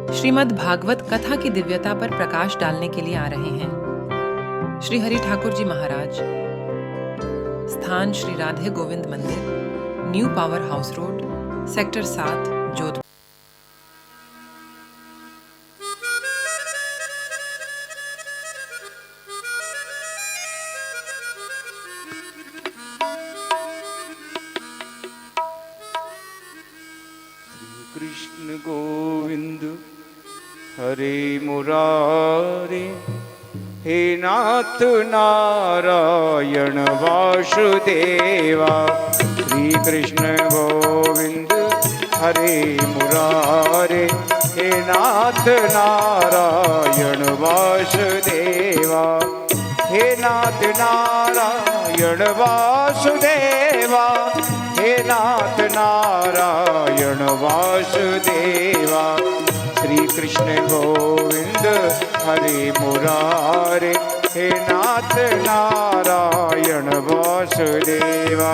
श्रीमद् भागवत कथा की दिव्यता पर प्रकाश डालने के लिए आ रहे हैं श्री हरि ठाकुर जी महाराज। स्थान Shri Radhe Govind Mandir, new power house road, sector 7, Jodhpur. Krishna Govind Hare Murare, हे नाथ नारायण वासुदेवा। श्री कृष्ण गोविंद हरे मुरारे, हे नाथ नारायण वासुदेवा। हे नाथ नारायण वासुदेवा, हे नाथ नारायण वासुदेवा। श्री कृष्ण गोविंद हरे मुरारे, हे नाथ नारायण वासुदेवा।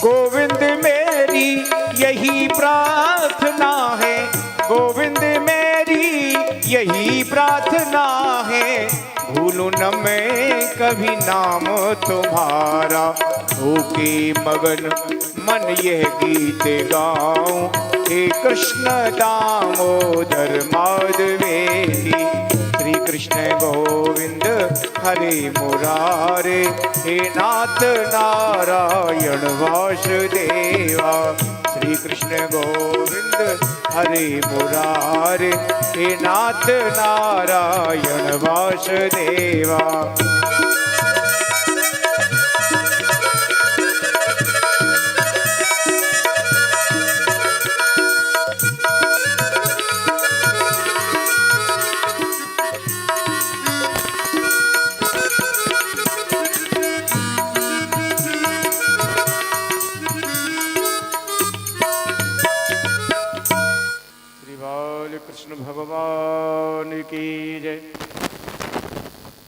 गोविंद मेरी यही प्रार्थना है, गोविंद मेरी यही प्रार्थना है। भूलूं न मैं कभी नाम तुम्हारा, होके मगन मन यह गीत गाऊं। हे कृष्ण दामोदर माधवेती। श्री कृष्ण गोविंद हरे मुरारे, हे नाथ नारायण वासुदेवा। श्री कृष्ण गोविंद हरे मुरारे, हे नाथ नारायण वासुदेवा। कृष्ण भगवान की जय।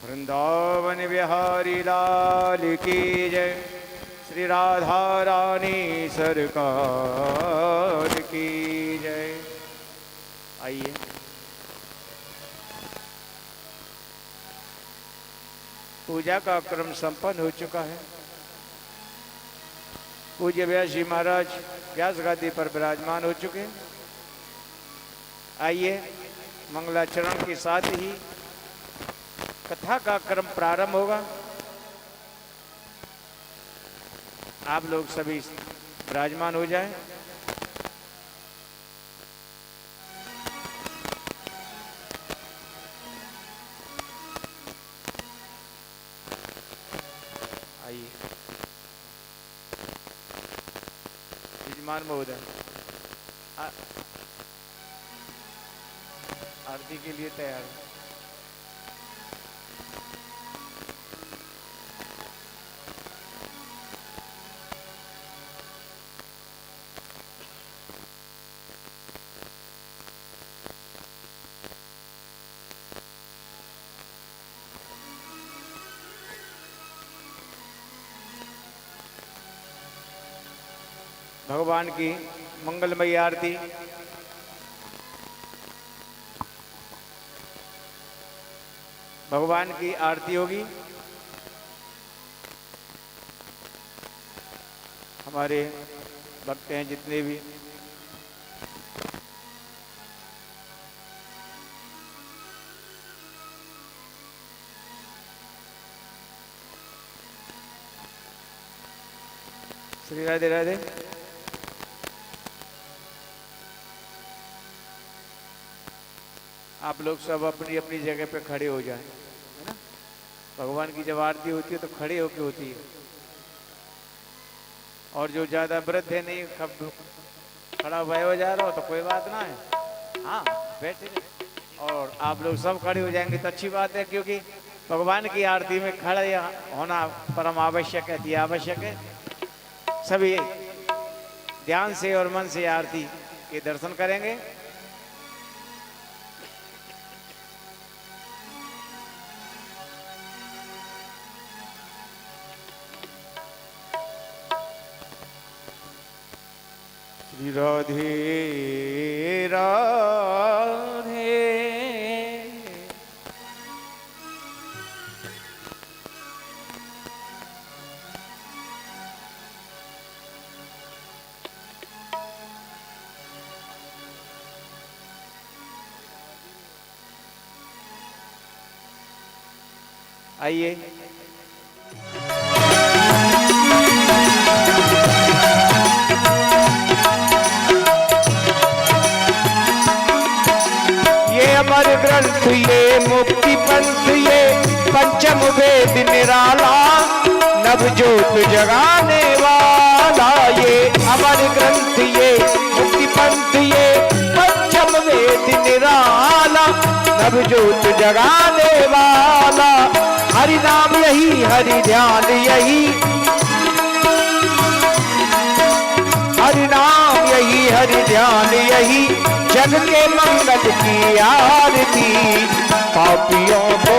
वृंदावन बिहारी लाल की जय। श्री राधा रानी सरकार की जय। आइए पूजा का क्रम संपन्न हो चुका है। पूज्य व्यास जी महाराज व्यास गादी पर विराजमान हो चुके हैं। आइए मंगलाचरण के साथ ही कथा का क्रम प्रारंभ होगा। आप लोग सभी विराजमान हो जाएं। आइए यजमान महोदय आरती के लिए तैयार है। भगवान की मंगलमयी आरती भगवान की आरती होगी। हमारे भक्त हैं जितने भी श्री राधे राधे। आप लोग सब अपनी अपनी जगह पे खड़े हो जाएं, है ना। भगवान की जब आरती होती है तो खड़े होके होती है। और जो ज्यादा वृद्ध है नहीं खड़ा हुआ जा रहा हो तो कोई बात ना है, हाँ बैठे। और आप लोग सब खड़े हो जाएंगे तो अच्छी बात है, क्योंकि भगवान की आरती में खड़े होना परम आवश्यक है, अति आवश्यक है। सभी ध्यान से और मन से आरती के दर्शन करेंगे। श्री राधे राधे। आइए अमर ग्रंथ ये मुक्ति पंथ ये पंचम वेद निराला नवजोत जगाने वाला। ये अमर ग्रंथ ये मुक्ति पंथ ये पंचम वेद निराला नवजोत जगाने वाला। हरि नाम यही हरि ध्यान यही, हरि नाम यही हरि ध्यान यही जग के मंगल की आरती। पापियों को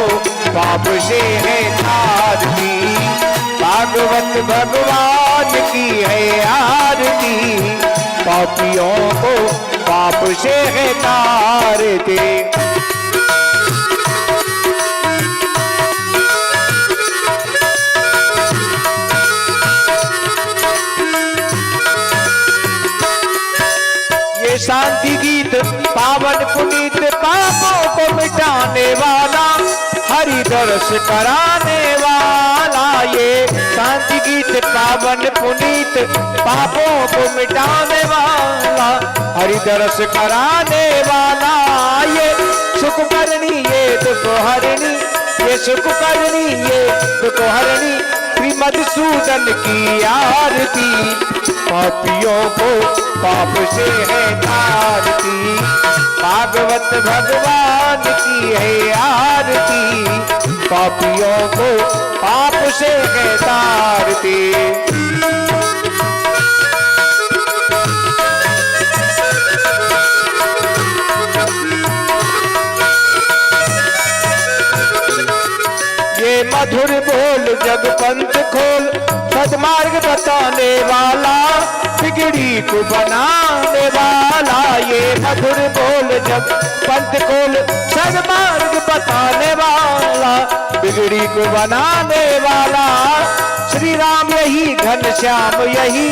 पाप से है तारती, भागवत भगवान की है आरती। पापियों को पाप से है तारती। शांति गीत पावन पुनीत पापों को मिटाने वाला हरि दर्श कराने वाला। ये शांति गीत पावन पुनीत पापों को मिटाने वाला हरि दर्श कराने वाला। ये सुख करनी ये दुख हरणी, ये सुख करनी ये दुख हरणी मधुसूदन की आरती। पापियों को पाप से है तारती, भागवत भगवान की है आरती। पापियों को पाप से है तारती। मधुर बोल जग पंथ खोल सदमार्ग बताने वाला बिगड़ी को बनाने वाला। ये मधुर बोल जग पंथ खोल सदमार्ग बताने वाला बिगड़ी को बनाने वाला। श्री राम यही घनश्याम यही,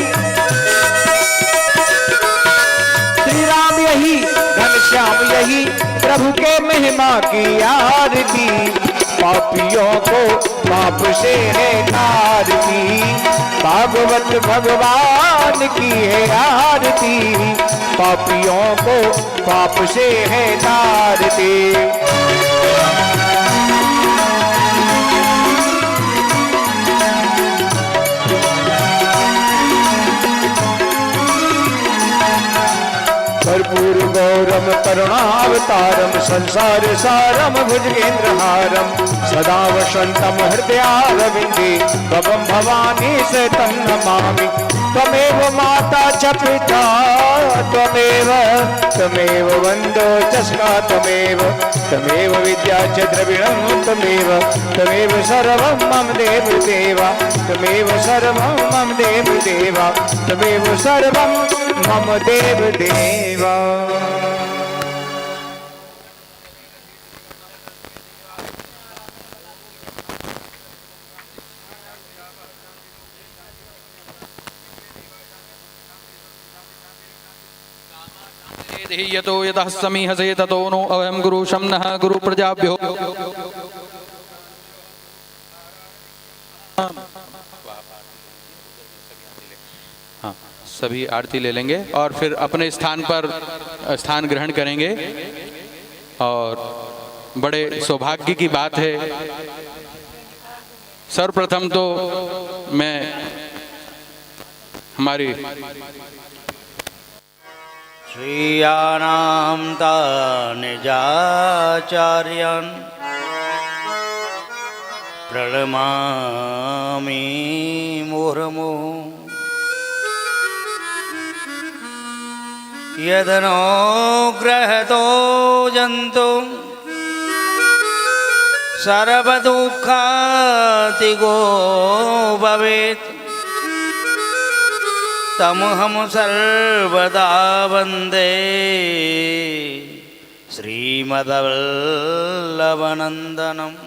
श्री राम यही घनश्याम यही प्रभु के महिमा की आरती। पापियों को पाप से है तारती, भागवत भगवान की है आरती। पापियों को पाप से है तारती। भरपूर गौरम करुणावतारम संसार सारम भुजगेन्द्रहारम सदा वसंतम हृदयारविंदे भवम भवानी से तं नमामि। त्वमेव माता च पिता त्वमेव त्वमेव वन्दो च स्का त्वमेव त्वमेव विद्या च द्रविणं त्वमेव त्वमेव सर्वं मम देव देवा त्वमेव सर्वं मम देव देवा त्वमेव सर्वं मम देव देवा। यतो यतः समीहसे ततो नो अवयं गुरु शम्नः गुरु प्रजाभ्यो। हाँ, सभी आरती ले लेंगे और फिर अपने स्थान पर स्थान ग्रहण करेंगे। और बड़े सौभाग्य की बात है, सर्वप्रथम तो मैं हमारी श्रियाणां तान् निजाचार्यान् प्रणमामि मुहुर्मुहुः यदनुग्रहतो जन्तु सर्वदुःखातिगो भवेत् तमहं सर्वदा वन्दे श्रीमद्वल्लभनन्दनम्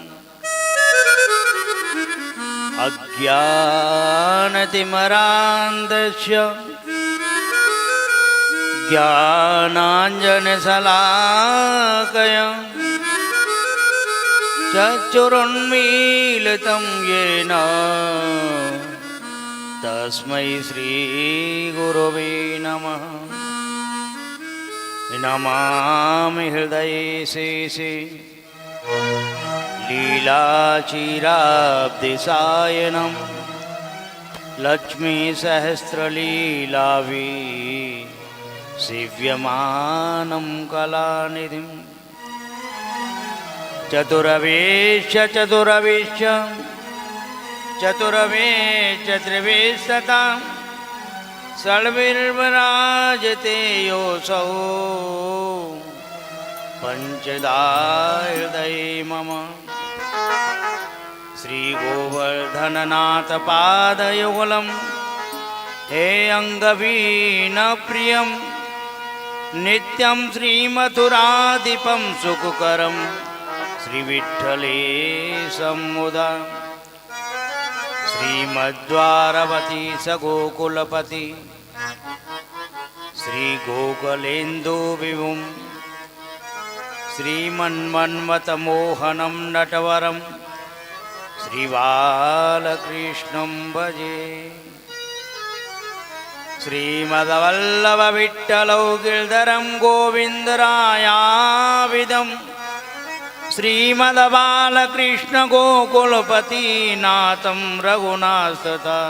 अज्ञानतिमिरान्धस्य ज्ञानाञ्जनशलाकया चक्षुरुन्मीलितं येन तस्मै श्रीगुरवे नमः। नमामि हृदये शेषे लीलाचिराब्धिसायनं लक्ष्मीसहस्रलीलावि सेव्यमानं कलानिधिं चतुरवेश्य त्रिवेशता षड्भिर्विराजते योऽसौ पंचदा हृदये मम। श्रीगोवर्धननाथ पादयुगलं हे अङ्गवीनप्रियं नित्यं श्रीमथुराधिपं सुखकरं श्रीविठ्ठलेशं मुदा। श्रीमद्वारवती सगोकुलपति श्रीगोकुलेन्दुविभुं श्रीमन्मन्मथमोहनं नटवरं श्रीबालकृष्णं भजे। श्रीमद्वल्लभविठ्ठलौ गिरिधरं गोविन्दरायाविदं श्रीमद्बालकृष्ण गोकुलपति नाथं रघुनाथतथा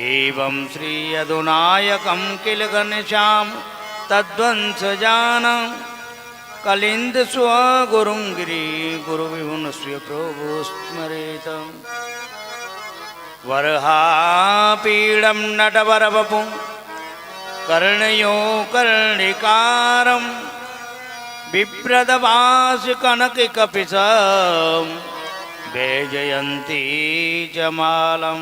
एवं श्री यदुनायकं किल घनश्याम तद्वंशजानं कलिन्द स्वगुरुं गिरि गुरुविभुं स्व प्रभु स्मरेत। वरहापीडं नटवरवपुं कर्णयो कर्णिकारं बिभ्रदवासकनककपिशं वैजयन्ती च मालं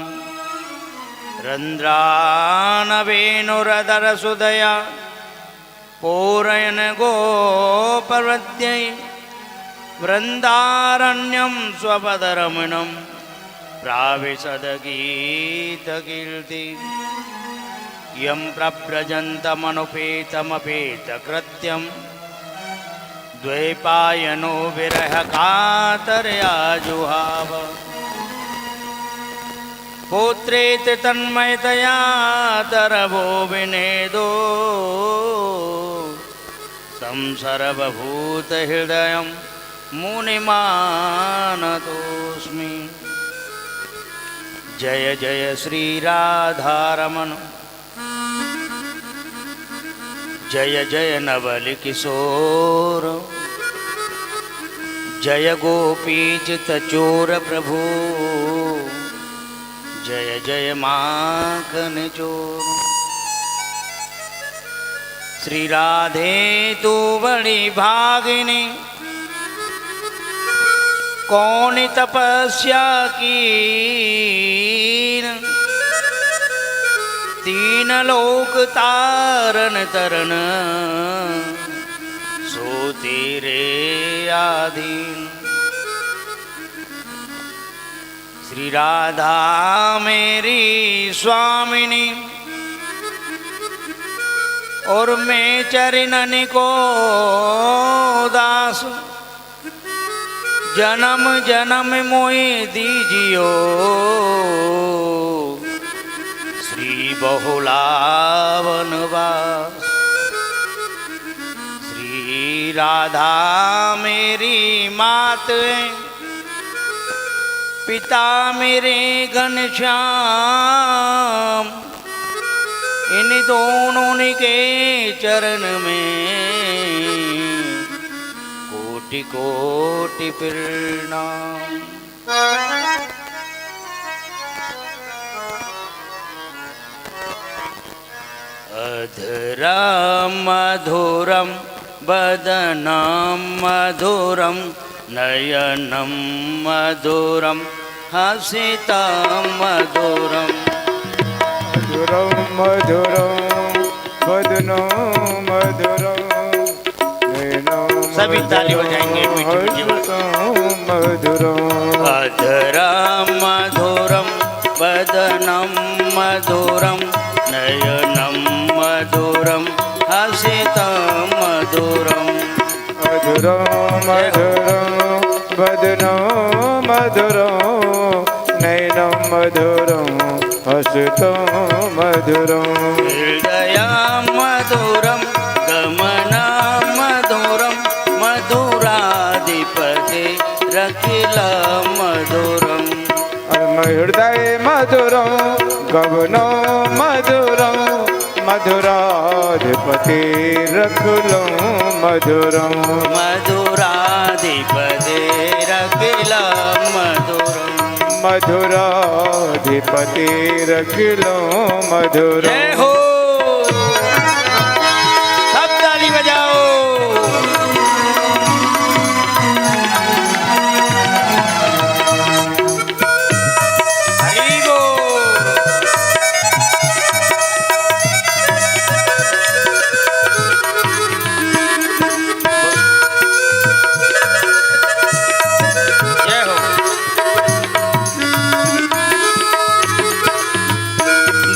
रन्ध्रानवेणुरधरसुदया पूरयन् गोपवृत्यै वृन्दारण्यं स्वपदरमणं प्राविशदगीतकीर्ति यं प्रव्रजन्तमनुपेतमपेतकृत्यं द्वैपायनो विरहकातरया जुहाव। पुत्रेति तन्मयतया तरवो विनेदो तं सर्वभूतहृदयं मुनिमानतोऽस्मि। जय जय श्रीराधारमण जय जय नवलकिशोर जय गोपीचितचोर प्रभु जय जय माखन चोर। श्री राधे तू बड़ी भागिनी कौन तपस्या की तीन लोक तारन तरन सो तेरे आधीन। श्री राधा मेरी स्वामिनी और मैं चरणन को दास जन्म जन्म मोहि दीजियो श्री बहुलावनवास। श्री राधा मेरी मात पिता मेरे घनश्याम इन दोनों के चरण में कोटि कोटि प्रणाम। अधरं मधुरं वदनं मधुरं नयनं मधुरं हसितं मधुरम् मधुरं मधुरं वदनं मधुरं नयनं सभी ताली बजाएंगे मीठी मीठी मधुरं अधरं मधुरं वदनं मधुरं नयनं मधुरं हसितं मधुरम् मधुरं मधुरं वदनं मधुरं नयनं मधुरं हसितं मधुरं हृदयं मधुरं गमनं मधुरं मधुराधिपते रखिलं मधुरम् हृदय मधुरं गगनं मधुरं मधुराधिपतिरखिलं मधुरं मधुराधिपते रखिलं मधुरम् मधुराधिपतिरखिलं मधुरं जय हो सब ताली बजाओ हरि बोल जय हो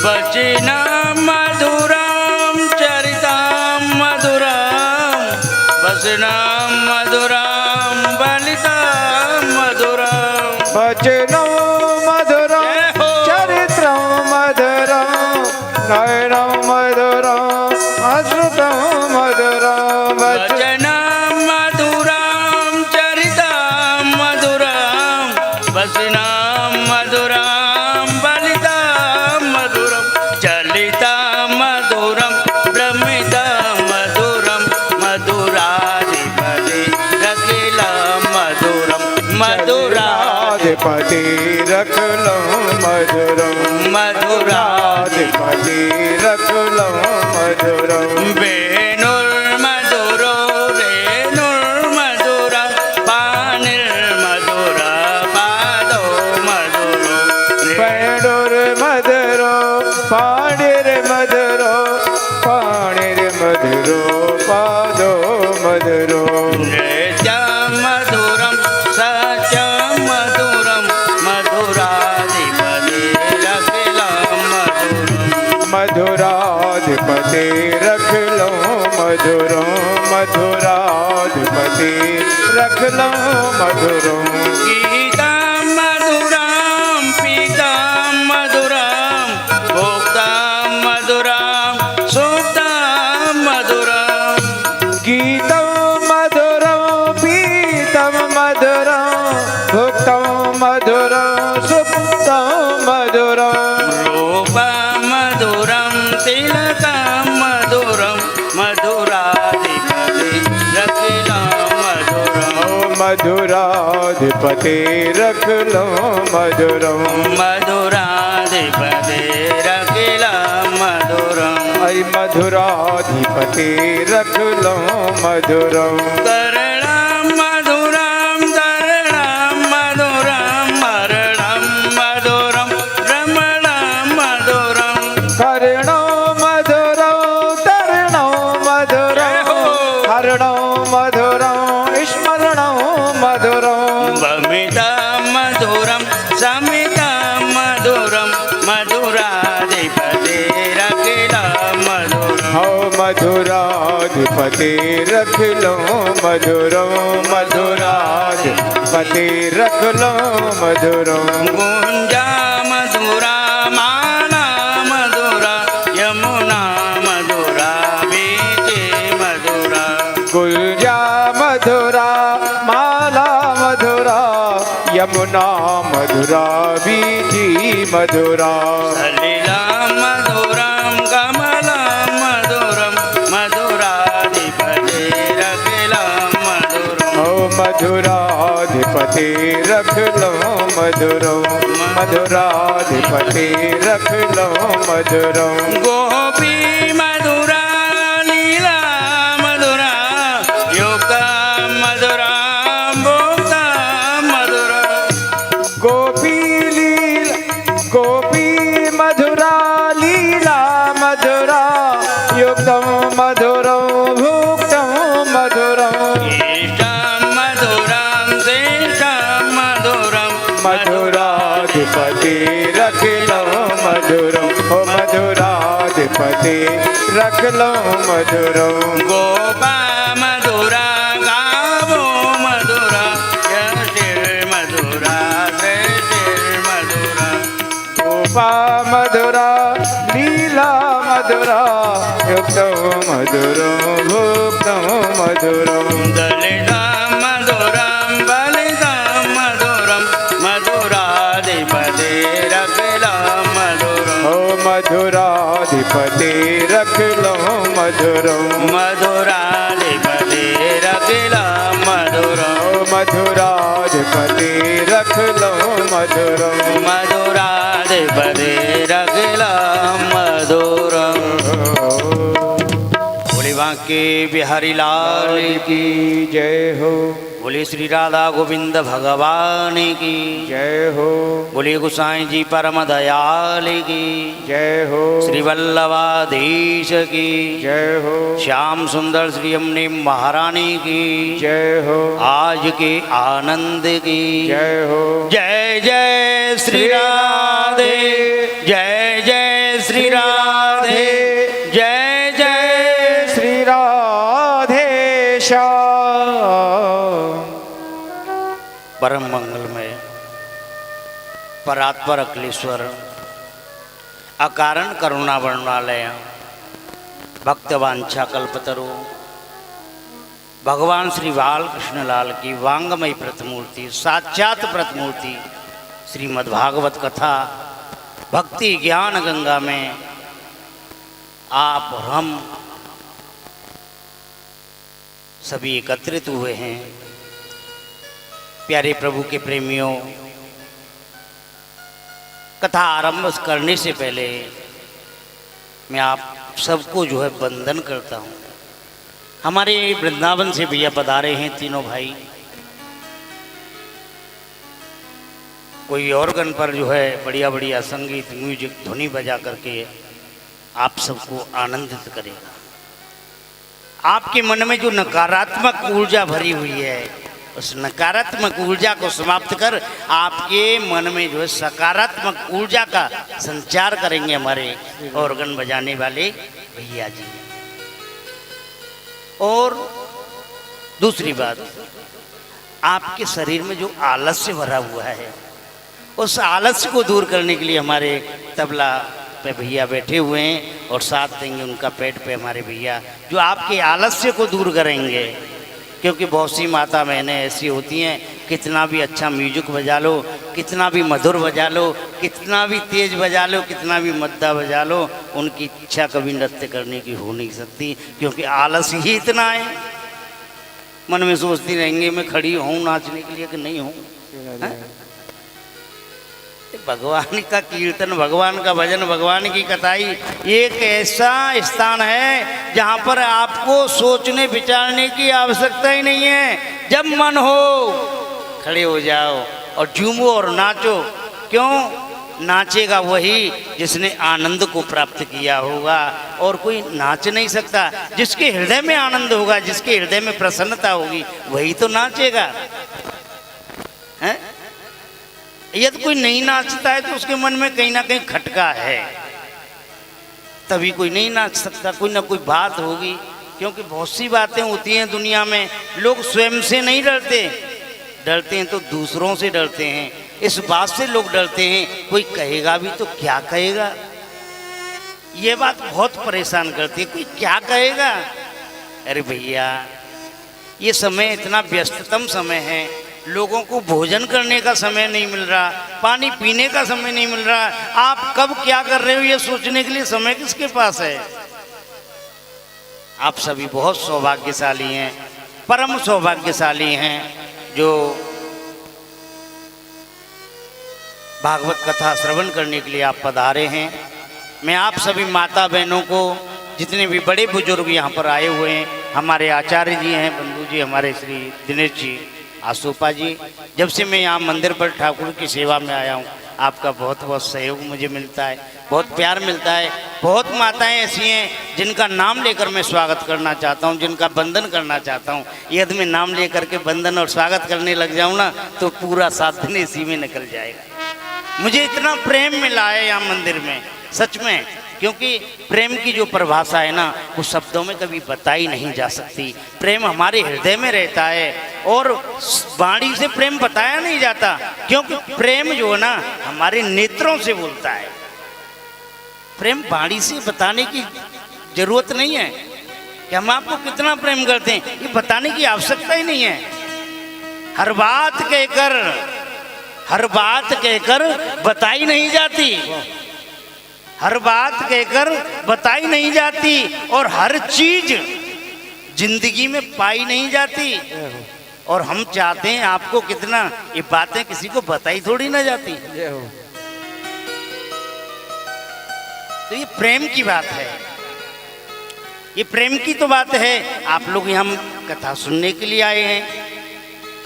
वचनं मधुरं चरितं मधुरं वचनं मधुरं बलितं मधुरं वचनं मधुरं जय हो। चरित्रं मधुरं नयनं मधुरं हसितं मधुरं वचनं मधुरं चरितं मधुरं वचनं मधुरं बलितं मधुरं चलितं मधुरं भ्रमितं मधुरं मधुराधिपति रखिलं मधुरं मधुराधिपतिरखिलं मधुरं मधुराधिपतिरखिलं मधुरं वेणुर्मधुरो रेणुर्मधुरा पाणिर्मधुरा पादो मधुरो वेणुर्मधुरो पाणिर्मधुरो पाणिर्मधुरो पादो मधुरो नृत्यं मधुरं सत्यं मधुरं मधुराधिपति रखिलं मधुरम् मधुराधिपतिरखिलं मधुरं मधुराधिपतिरखिलं मधुरं गीतं मधुरं पीतं मधुरं भोक्तं मधुरं सुप्तं मधुरम् गीतं मधुरं पीतं मधुरं भुक्तं मधुरं सुप्तं मधुरं रूपं मधुरं तिलकं मधुरं मधुराधिपति रखिलं मधुरम् मधुराधिपतिरखिलं मधुरं मधुराधिपति रखिलं मधुरम् ऐ मधुराधिपतिरखिलं मधुरं तरणं मधुरं तरणं मधुरं मरणं मधुरं भ्रमणं मधुरं कर्णो मधुरं तरणो मधुरं हरणो मधुरं स्मरणो मधुरं वमितं मधुरं समितं मधुरं मधुराधिपति रखिलं मधुरम् हो मधुराधिपतिरखिलं मधुरं मधुराधिपतिरखिलं मधुरं गुञ्जा मधुरा माला मधुरा यमुना मधुरा बीचे मधुरा गुल्जा मधुरा माला मधुरा यमुना मधुरा बीजी मधुरा सलिलं मधुरं कमलं मधुरं मधुराधिपति रखिलं मधुरम् ओ मधुराधिपति मधुराधिपति रख लो मधुरम, मधुराधिपति रख लो मधुरम। गोपी मधुरा लीला मधुरा योगा मधुरा भोगा मधुरा। गोपी लीला, गोपी मधुरा लीला मधुरा युक्तम मधुरम भुक्तम मधुरम। इष्टं मधुरं श्रेष्ठं मधुरं मधुराधिपति रख लो मधुरम, ओ मधुराधिपति रख लो मधुरम। गोपा मधुरा गावो मधुरा यशिर मधुरा श्रेष्ठिर मधुरा। गोपा मधुरा लीला मधुरा युक्तम मधुरम भुक्तम मधुरम। दलितं मधुरं बलितं मधुरं मधुराधिपति रख लो मधुरं। ओ मधुराधिपति रख लो मधुरम, मधुराधिपति रख लो मधुरं। ओ मधुराधिपति रख लो मधुरम। मधुराधिपति रख लो मधुरं। बोले बांके बिहारी लाल की जय हो, बोले श्री राधा गोविंद भगवान की जय हो, बोले गोसाई जी परम दयाल की जय हो, श्री वल्लभाधीश की जय हो, श्याम सुंदर श्री यमुनी महारानी की जय हो, आज के आनंद की जय हो। जय जय श्री राधे, जय जय श्री राधे, जय जय श्री राधे श्याम। परम मंगलमय परात्पर अखिलेश्वर अकारण करुणा वर्णालय भक्तवांछा कल्पतरु भगवान श्री बालकृष्ण लाल की वांगमयी प्रतिमूर्ति साक्षात प्रतिमूर्ति श्रीमद्भागवत कथा भक्ति ज्ञान गंगा में आप और हम सभी एकत्रित हुए हैं। प्यारे प्रभु के प्रेमियों, कथा आरंभ करने से पहले मैं आप सबको जो है वंदन करता हूँ। हमारे वृंदावन से भैया पधारे हैं तीनों भाई। कोई ऑर्गन पर जो है बढ़िया बढ़िया संगीत म्यूजिक ध्वनि बजा करके आप सबको आनंदित करेगा। आपके मन में जो नकारात्मक ऊर्जा भरी हुई है उस नकारात्मक ऊर्जा को समाप्त कर आपके मन में जो है सकारात्मक ऊर्जा का संचार करेंगे हमारे ऑर्गन बजाने वाले भैया जी। और दूसरी बात, आपके शरीर में जो आलस्य भरा हुआ है उस आलस्य को दूर करने के लिए हमारे तबला पे भैया बैठे हुए हैं और साथ देंगे उनका पेट पे हमारे भैया जो आपके आलस्य को दूर करेंगे। क्योंकि बहुत सी माता बहनें ऐसी होती हैं, कितना भी अच्छा म्यूजिक बजा लो, कितना भी मधुर बजा लो, कितना भी तेज बजा लो, कितना भी मद्दा बजा लो, उनकी इच्छा कभी नृत्य करने की हो नहीं सकती क्योंकि आलस ही इतना है। मन में सोचती रहेंगे मैं खड़ी हूँ नाचने के लिए कि नहीं हूँ। भगवान का कीर्तन, भगवान का भजन, भगवान की कथाई एक ऐसा स्थान है जहाँ पर आपको सोचने विचारने की आवश्यकता ही नहीं है। जब मन हो खड़े हो जाओ और झूमो और नाचो। क्यों? नाचेगा वही जिसने आनंद को प्राप्त किया होगा और कोई नाच नहीं सकता। जिसके हृदय में आनंद होगा, जिसके हृदय में प्रसन्नता होगी वही तो नाचेगा। हैं? यदि कोई नहीं नाचता है तो उसके मन में कहीं ना कहीं खटका है, तभी कोई नहीं नाच सकता। कोई ना कोई बात होगी। क्योंकि बहुत सी बातें होती हैं दुनिया में, लोग स्वयं से नहीं डरते, डरते हैं तो दूसरों से डरते हैं। इस बात से लोग डरते हैं कोई कहेगा भी तो क्या कहेगा। ये बात बहुत परेशान करती है, कोई क्या कहेगा। अरे भैया, ये समय इतना व्यस्ततम समय है, लोगों को भोजन करने का समय नहीं मिल रहा, पानी पीने का समय नहीं मिल रहा। आप कब क्या कर रहे हो ये सोचने के लिए समय किसके पास है। आप सभी बहुत सौभाग्यशाली हैं, परम सौभाग्यशाली हैं जो भागवत कथा श्रवण करने के लिए आप पधारे हैं। मैं आप सभी माता बहनों को, जितने भी बड़े बुजुर्ग यहाँ पर आए हुए हैं, हमारे आचार्य जी हैं, बंधु जी, हमारे श्री दिनेश जी, आसोपा जी, जब से मैं यहाँ मंदिर पर ठाकुर की सेवा में आया हूँ, आपका बहुत बहुत सहयोग मुझे मिलता है, बहुत प्यार मिलता है। बहुत माताएं ऐसी हैं जिनका नाम लेकर मैं स्वागत करना चाहता हूँ, जिनका बंधन करना चाहता हूँ। यदि मैं नाम लेकर के बंधन और स्वागत करने लग जाऊँ ना, तो पूरा 7 दिन इसी में निकल जाएगा। मुझे इतना प्रेम मिला है यहाँ मंदिर में, सच में, क्योंकि प्रेम की जो परिभाषा है ना, वो शब्दों में कभी बताई नहीं जा सकती। प्रेम हमारे हृदय में रहता है और वाणी से प्रेम बताया नहीं जाता, क्योंकि प्रेम जो है ना हमारे नेत्रों से बोलता है। प्रेम वाणी से बताने की जरूरत नहीं है कि हम आपको कितना प्रेम करते हैं, ये बताने की आवश्यकता ही नहीं है। हर बात कहकर बताई नहीं जाती, हर बात कहकर बताई नहीं जाती, और हर चीज जिंदगी में पाई नहीं जाती। और हम चाहते हैं आपको कितना, ये बातें किसी को बताई थोड़ी ना जाती। तो ये प्रेम की बात है, ये प्रेम की तो बात है। आप लोग हम कथा सुनने के लिए आए हैं।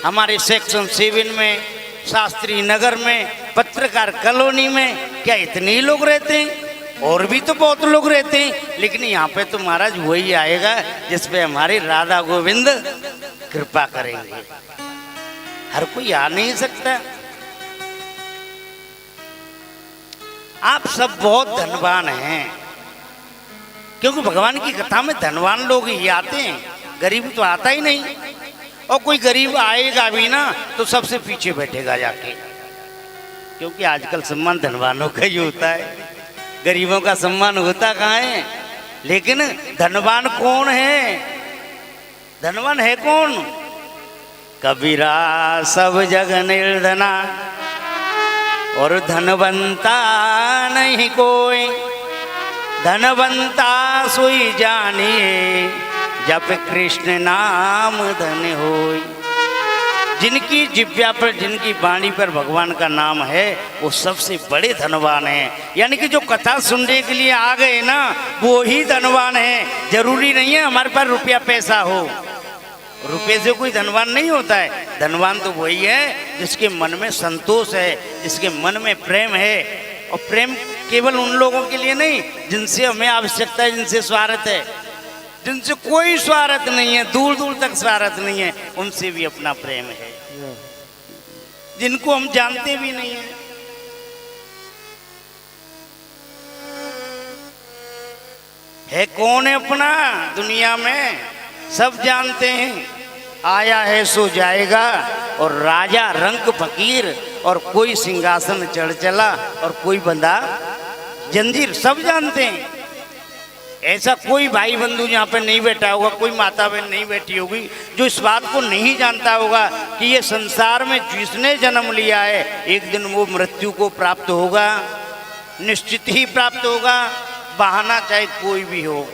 हमारे सेक्शन 7 में, शास्त्री नगर में, पत्रकार कॉलोनी में क्या इतने ही लोग रहते हैं? और भी तो बहुत लोग रहते हैं, लेकिन यहाँ पे तो महाराज वही आएगा जिस पे हमारे राधा गोविंद कृपा करेंगे। हर कोई आ नहीं सकता। आप सब बहुत धनवान हैं, क्योंकि भगवान की कथा में धनवान लोग ही आते हैं, गरीब तो आता ही नहीं। और कोई गरीब आएगा भी ना तो सबसे पीछे बैठेगा जाके, क्योंकि आजकल सम्मान धनवानों का ही होता है, गरीबों का सम्मान होता कहाँ है। लेकिन धनवान कौन है? धनवान है कौन? कबीरा सब जग निर्धना और धनवंता नहीं कोई, धनवंता सोई जानिए जप कृष्ण नाम धन होय। जिनकी जिब्या पर, जिनकी वाणी पर भगवान का नाम है, वो सबसे बड़े धनवान हैं। यानी कि जो कथा सुनने के लिए आ गए ना, वो ही धनवान है। जरूरी नहीं है हमारे पास रुपया पैसा हो, रुपये से कोई धनवान नहीं होता है। धनवान तो वही है जिसके मन में संतोष है, जिसके मन में प्रेम है। और प्रेम केवल उन लोगों के लिए नहीं जिनसे हमें आवश्यकता है, जिनसे स्वार्थ है, जिनसे कोई स्वार्थ नहीं है, दूर दूर तक स्वार्थ नहीं है, उनसे भी अपना प्रेम है। जिनको हम जानते भी नहीं है, है कौन है अपना दुनिया में, सब जानते हैं। आया है सो जाएगा, और राजा रंक फकीर, और कोई सिंहासन चढ़ चला और कोई बंधा जंजीर, सब जानते हैं। ऐसा कोई भाई बंधु यहाँ पे नहीं बैठा होगा, कोई माता बहन नहीं बैठी होगी जो इस बात को नहीं जानता होगा कि ये संसार में जिसने जन्म लिया है, एक दिन वो मृत्यु को प्राप्त होगा, निश्चित ही प्राप्त होगा, बहाना चाहे कोई भी हो।